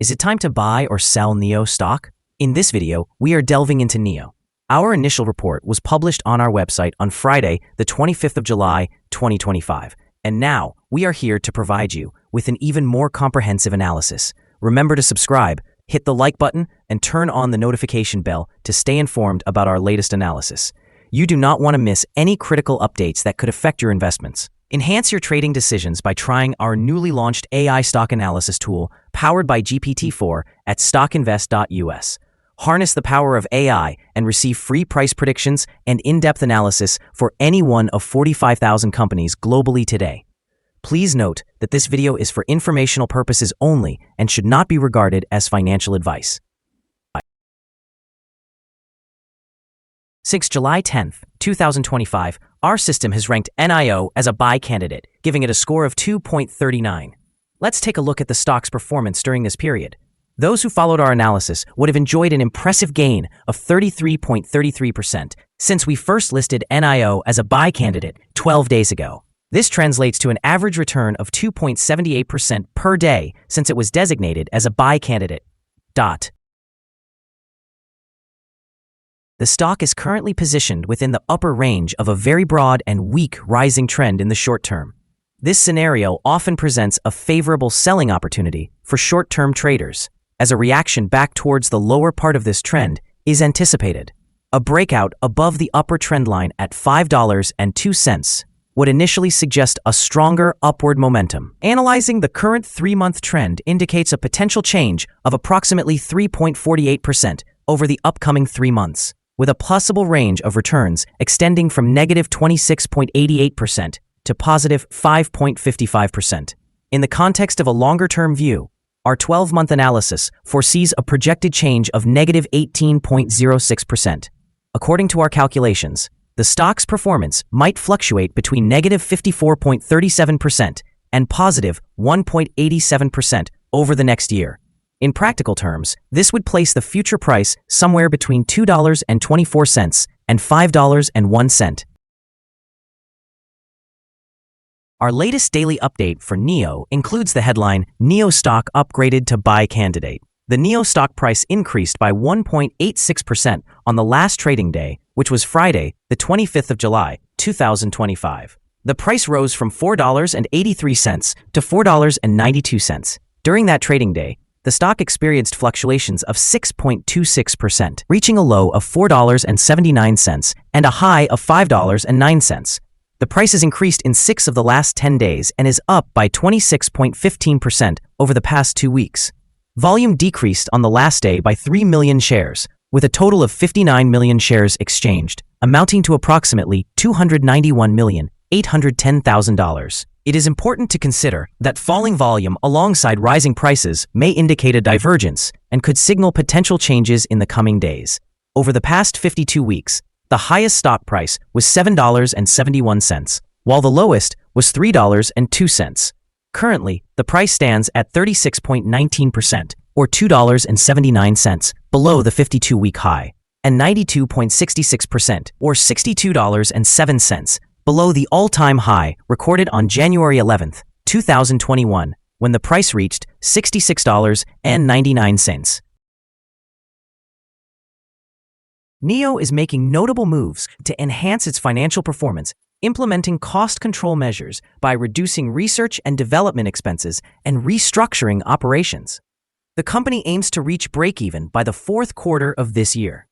Is it time to buy or sell NIO stock? In this video, we are delving into NIO. Our initial report was published on our website on Friday, the 25th of July, 2025. And now, we are here to provide you with an even more comprehensive analysis. Remember to subscribe, hit the like button, and turn on the notification bell to stay informed about our latest analysis. You do not want to miss any critical updates that could affect your investments. Enhance your trading decisions by trying our newly launched AI stock analysis tool powered by GPT-4 at StockInvest.us. Harness the power of AI and receive free price predictions and in-depth analysis for any one of 45,000 companies globally today. Please note that this video is for informational purposes only and should not be regarded as financial advice. Since July 10th, 2025, our system has ranked NIO as a buy candidate, giving it a score of 2.39. Let's take a look at the stock's performance during this period. Those who followed our analysis would have enjoyed an impressive gain of 33.33% since we first listed NIO as a buy candidate 12 days ago. This translates to an average return of 2.78% per day since it was designated as a buy candidate. The stock is currently positioned within the upper range of a very broad and weak rising trend in the short term. This scenario often presents a favorable selling opportunity for short-term traders, as a reaction back towards the lower part of this trend is anticipated. A breakout above the upper trend line at $5.02 would initially suggest a stronger upward momentum. Analyzing the current 3-month trend indicates a potential change of approximately 3.48% over the upcoming 3 months, with a possible range of returns extending from negative 26.88% to positive 5.55%. In the context of a longer-term view, our 12-month analysis foresees a projected change of negative 18.06%. According to our calculations, the stock's performance might fluctuate between negative 54.37% and positive 1.87% over the next year. In practical terms, this would place the future price somewhere between $2.24 and $5.01. Our latest daily update for NIO includes the headline, NIO stock upgraded to buy candidate. The NIO stock price increased by 1.86% on the last trading day, which was Friday, the 25th of July, 2025. The price rose from $4.83 to $4.92. During that trading day, the stock experienced fluctuations of 6.26%, reaching a low of $4.79 and a high of $5.09. The price has increased in 6 of the last 10 days and is up by 26.15% over the past 2 weeks. Volume decreased on the last day by 3 million shares, with a total of 59 million shares exchanged, amounting to approximately $291,810,000. It is important to consider that falling volume alongside rising prices may indicate a divergence and could signal potential changes in the coming days. Over the past 52 weeks, the highest stock price was $7.71, while the lowest was $3.02. Currently, the price stands at 36.19%, or $2.79, below the 52-week high, and 92.66%, or $62.07, below the all-time high recorded on January 11, 2021, when the price reached $66.99. NIO is making notable moves to enhance its financial performance, implementing cost control measures by reducing research and development expenses and restructuring operations. The company aims to reach break-even by the 4th quarter of this year.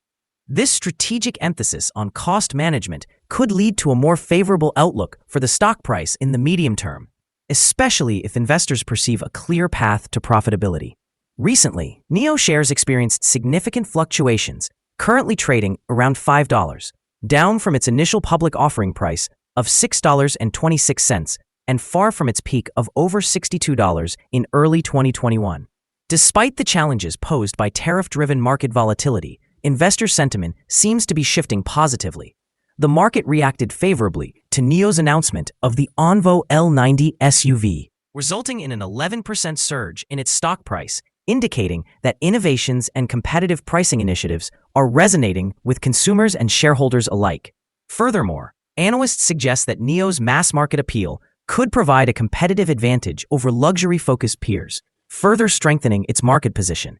This strategic emphasis on cost management could lead to a more favorable outlook for the stock price in the medium term, especially if investors perceive a clear path to profitability. Recently, NIO shares experienced significant fluctuations, currently trading around $5, down from its initial public offering price of $6.26 and far from its peak of over $62 in early 2021. Despite the challenges posed by tariff-driven market volatility, investor sentiment seems to be shifting positively. The market reacted favorably to NIO's announcement of the Onvo L90 SUV, resulting in an 11% surge in its stock price, indicating that innovations and competitive pricing initiatives are resonating with consumers and shareholders alike. Furthermore, analysts suggest that NIO's mass market appeal could provide a competitive advantage over luxury-focused peers, further strengthening its market position.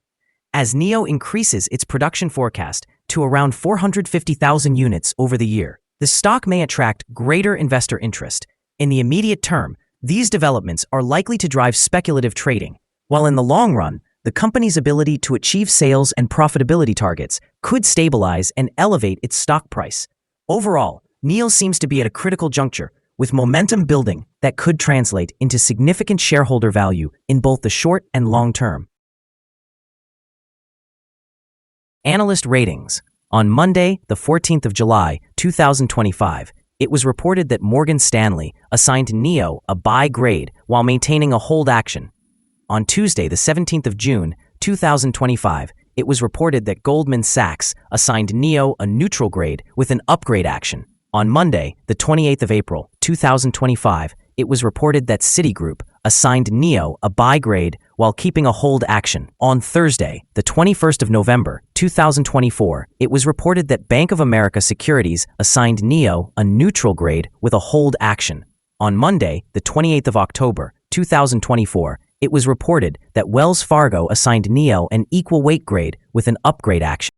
As NIO increases its production forecast to around 450,000 units over the year, the stock may attract greater investor interest. In the immediate term, these developments are likely to drive speculative trading, while in the long run, the company's ability to achieve sales and profitability targets could stabilize and elevate its stock price. Overall, NIO seems to be at a critical juncture, with momentum building that could translate into significant shareholder value in both the short and long term. Analyst ratings. On Monday, the 14th of July, 2025, it was reported that Morgan Stanley assigned NIO a buy grade while maintaining a hold action. On Tuesday, the 17th of June, 2025, it was reported that Goldman Sachs assigned NIO a neutral grade with an upgrade action. On Monday, the 28th of April, 2025, it was reported that Citigroup assigned NIO a buy grade while keeping a hold action. On Thursday, the 21st of November, 2024, it was reported that Bank of America Securities assigned NIO a neutral grade with a hold action. On Monday, the 28th of October, 2024, it was reported that Wells Fargo assigned NIO an equal weight grade with an upgrade action.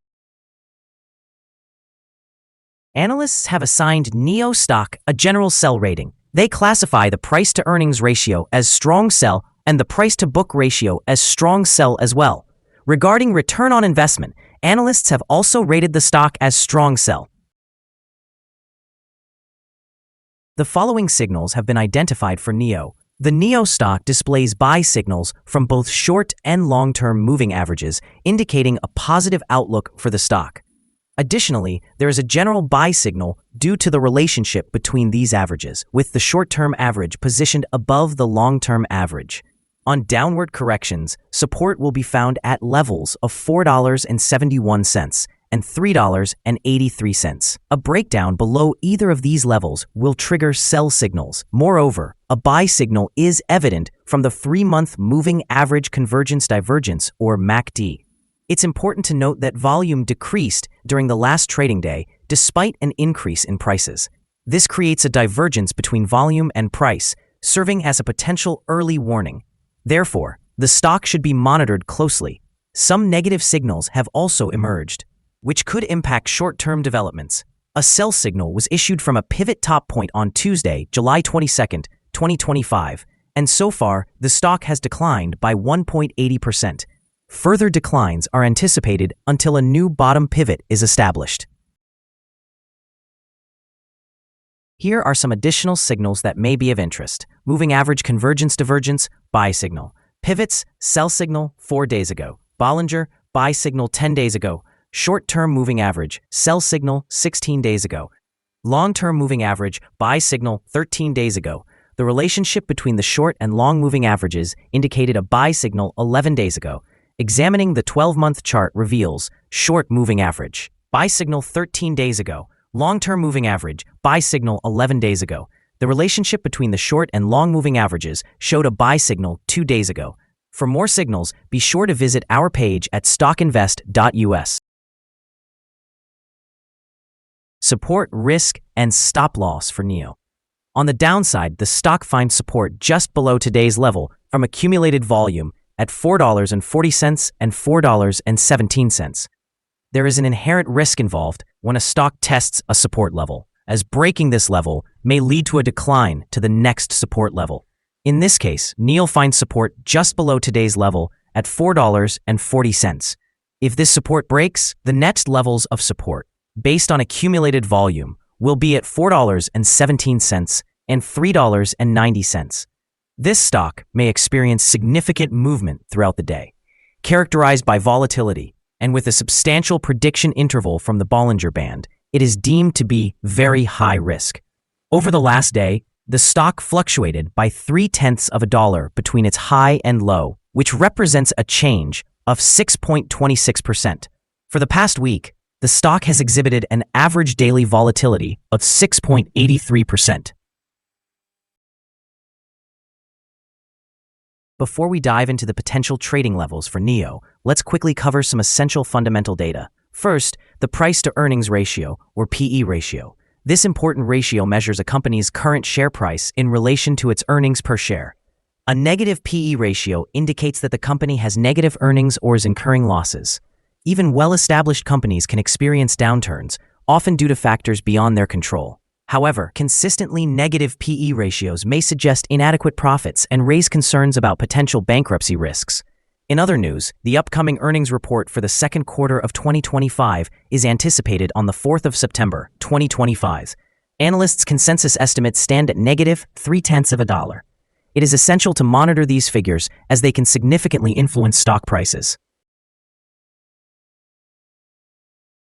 Analysts have assigned NIO stock a general sell rating. They classify the price-to-earnings ratio as strong sell and the price-to-book ratio as strong sell as well. Regarding return on investment, analysts have also rated the stock as strong sell. The following signals have been identified for NIO. The NIO stock displays buy signals from both short and long-term moving averages, indicating a positive outlook for the stock. Additionally, there is a general buy signal due to the relationship between these averages, with the short-term average positioned above the long-term average. On downward corrections, support will be found at levels of $4.71 and $3.83. A breakdown below either of these levels will trigger sell signals. Moreover, a buy signal is evident from the 3-month moving average convergence divergence, or MACD. It's important to note that volume decreased during the last trading day despite an increase in prices. This creates a divergence between volume and price, serving as a potential early warning. Therefore, the stock should be monitored closely. Some negative signals have also emerged, which could impact short-term developments. A sell signal was issued from a pivot top point on Tuesday, July 22, 2025, and so far, the stock has declined by 1.80%. Further declines are anticipated until a new bottom pivot is established. Here are some additional signals that may be of interest. Moving average convergence divergence, buy signal. Pivots, sell signal 4 days ago. Bollinger, buy signal 10 days ago. Short-term moving average, sell signal 16 days ago. Long-term moving average, buy signal 13 days ago. The relationship between the short and long moving averages indicated a buy signal 11 days ago. Examining the 12-month chart reveals short moving average, buy signal 13 days ago, long-term moving average, buy signal 11 days ago. The relationship between the short and long moving averages showed a buy signal 2 days ago. For more signals, be sure to visit our page at StockInvest.us. Support, risk, and stop loss for NIO. On the downside, the stock finds support just below today's level from accumulated volume at $4.40 and $4.17. There is an inherent risk involved when a stock tests a support level, as breaking this level may lead to a decline to the next support level. In this case, NIO finds support just below today's level at $4.40. If this support breaks, the next levels of support, based on accumulated volume, will be at $4.17 and $3.90. This stock may experience significant movement throughout the day, characterized by volatility, and with a substantial prediction interval from the Bollinger Band. It is deemed to be very high risk. Over the last day, the stock fluctuated by 0.3% between its high and low, which represents a change of 6.26%. For the past week, the stock has exhibited an average daily volatility of 6.83%. Before we dive into the potential trading levels for NIO, let's quickly cover some essential fundamental data. First, the price-to-earnings ratio, or PE ratio. This important ratio measures a company's current share price in relation to its earnings per share. A negative PE ratio indicates that the company has negative earnings or is incurring losses. Even well-established companies can experience downturns, often due to factors beyond their control. However, consistently negative PE ratios may suggest inadequate profits and raise concerns about potential bankruptcy risks. In other news, the upcoming earnings report for the second quarter of 2025 is anticipated on the 4th of September, 2025. Analysts' consensus estimates stand at negative $0.003. It is essential to monitor these figures as they can significantly influence stock prices.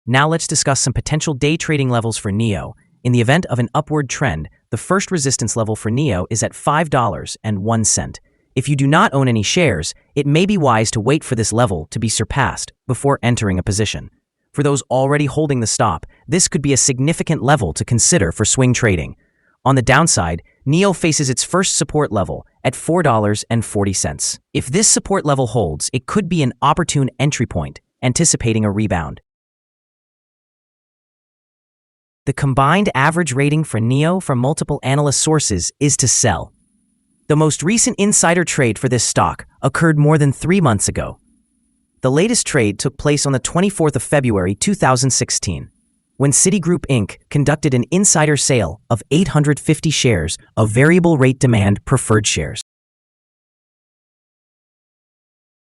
Now let's discuss some potential day trading levels for NIO. In the event of an upward trend, the first resistance level for NIO is at $5.01. If you do not own any shares, it may be wise to wait for this level to be surpassed before entering a position. For those already holding the stop, this could be a significant level to consider for swing trading. On the downside, NIO faces its first support level at $4.40. If this support level holds, it could be an opportune entry point, anticipating a rebound. The combined average rating for NIO from multiple analyst sources is to sell. The most recent insider trade for this stock occurred more than 3 months ago. The latest trade took place on the 24th of February 2016, when Citigroup Inc. conducted an insider sale of 850 shares of variable rate demand preferred shares.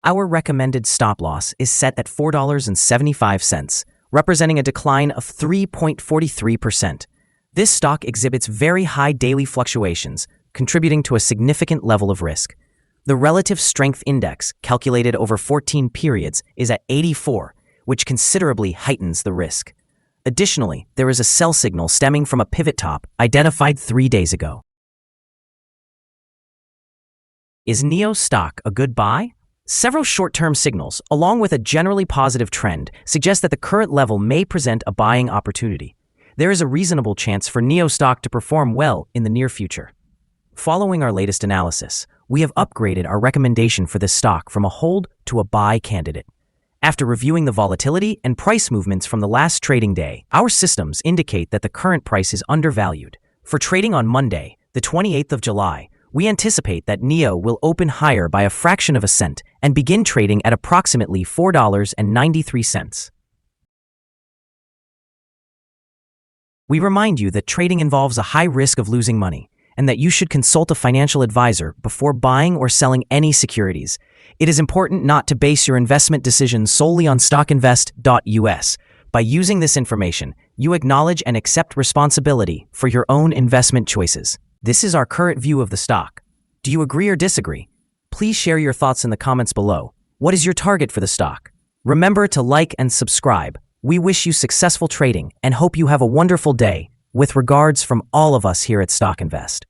Our recommended stop loss is set at $4.75, representing a decline of 3.43%. This stock exhibits very high daily fluctuations, contributing to a significant level of risk. The relative strength index, calculated over 14 periods, is at 84, which considerably heightens the risk. Additionally, there is a sell signal stemming from a pivot top identified 3 days ago. Is NIO stock a good buy? Several short-term signals, along with a generally positive trend, suggest that the current level may present a buying opportunity. There is a reasonable chance for NIO stock to perform well in the near future. Following our latest analysis, we have upgraded our recommendation for this stock from a hold to a buy candidate. After reviewing the volatility and price movements from the last trading day, our systems indicate that the current price is undervalued. For trading on Monday, the 28th of July, we anticipate that NIO will open higher by a fraction of a cent and begin trading at approximately $4.93. We remind you that trading involves a high risk of losing money, and that you should consult a financial advisor before buying or selling any securities. It is important not to base your investment decisions solely on StockInvest.us. By using this information, you acknowledge and accept responsibility for your own investment choices. This is our current view of the stock. Do you agree or disagree? Please share your thoughts in the comments below. What is your target for the stock? Remember to like and subscribe. We wish you successful trading and hope you have a wonderful day. With regards from all of us here at StockInvest.